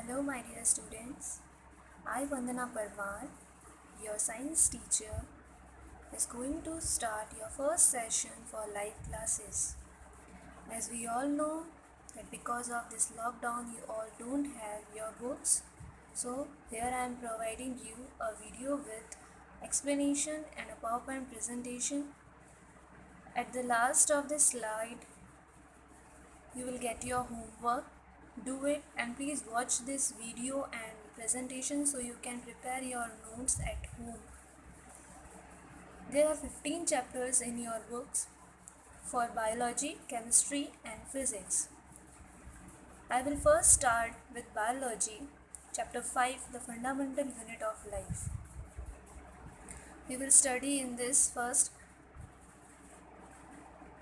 Hello, my dear students. I, Vandana Parmar, your science teacher, is going to start your first session for live classes. As we all know that because of this lockdown, you all don't have your books. So here I am providing you a video with explanation and a PowerPoint presentation. At the last of the slide, you will get your homework. Do it and please watch this video and presentation so you can prepare your notes at home. There are 15 chapters in your books for biology, chemistry and physics. I will first start with biology, chapter 5, the fundamental unit of life. We will study in this first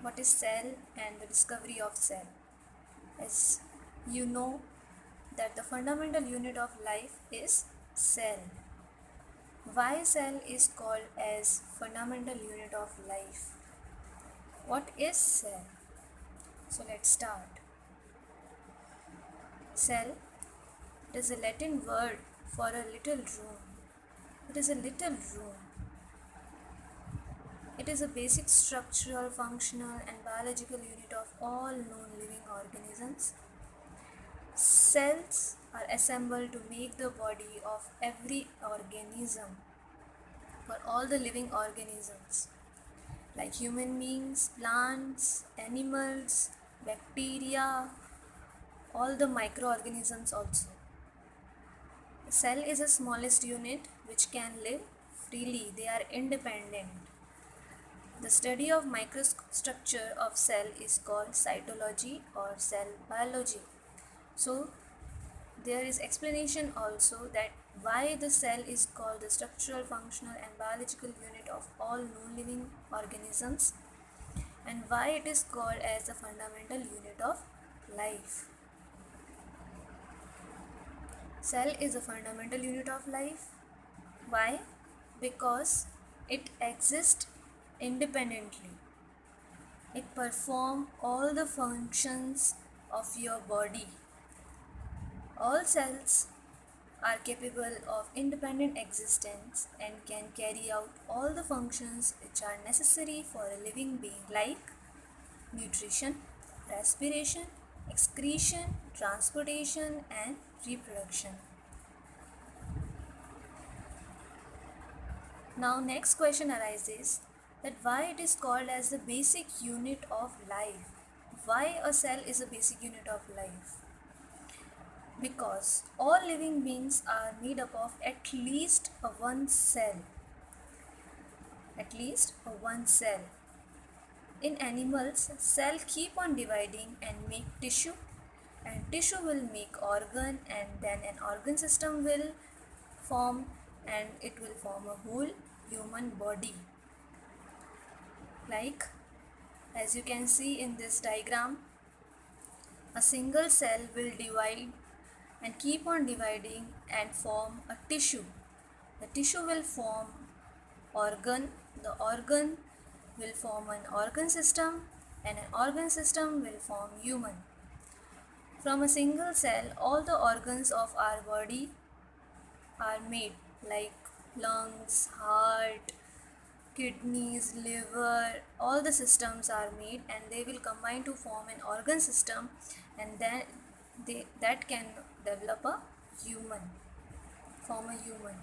what is cell and the discovery of cell. As you know that the fundamental unit of life is cell. Why cell is called as fundamental unit of life? What is cell? So let's start. Cell is a Latin word for a little room. It is a little room. It is a basic structural, functional and biological unit of all known living organisms. Cells are assembled to make the body of every organism for all the living organisms like human beings, plants, animals, bacteria, all the microorganisms also. The cell is the smallest unit which can live freely. They are independent. The study of microstructure of cell is called cytology or cell biology. So there is explanation also that why the cell is called the structural, functional and biological unit of all known living organisms and why it is called as the fundamental unit of life. Cell is a fundamental unit of life. Why? Because it exists independently. It performs all the functions of your body. All cells are capable of independent existence and can carry out all the functions which are necessary for a living being like nutrition, respiration, excretion, transportation and reproduction. Now next question arises that why it is called as the basic unit of life. Why a cell is a basic unit of life? Because all living beings are made up of at least a one cell. At least a one cell. In animals, cell keep on dividing and make tissue and tissue will make organ and then an organ system will form and it will form a whole human body. Like as you can see in this diagram, a single cell will divide and keep on dividing and form a tissue. The tissue will form organ, the organ will form an organ system and an organ system will form human. From a single cell, all the organs of our body are made like lungs, heart, kidneys, liver, all the systems are made and they will combine to form an organ system and then that can develop a human, form a human.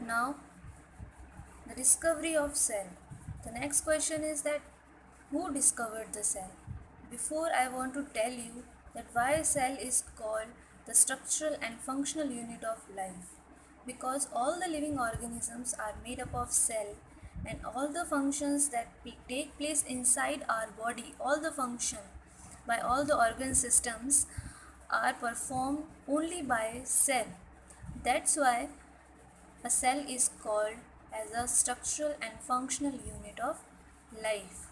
Now, the discovery of cell. The next question is that who discovered the cell? Before I want to tell you that why cell is called the structural and functional unit of life. Because all the living organisms are made up of cell and all the functions that take place inside our body, all the function by all the organ systems are performed only by cell. That's why a cell is called as a structural and functional unit of life.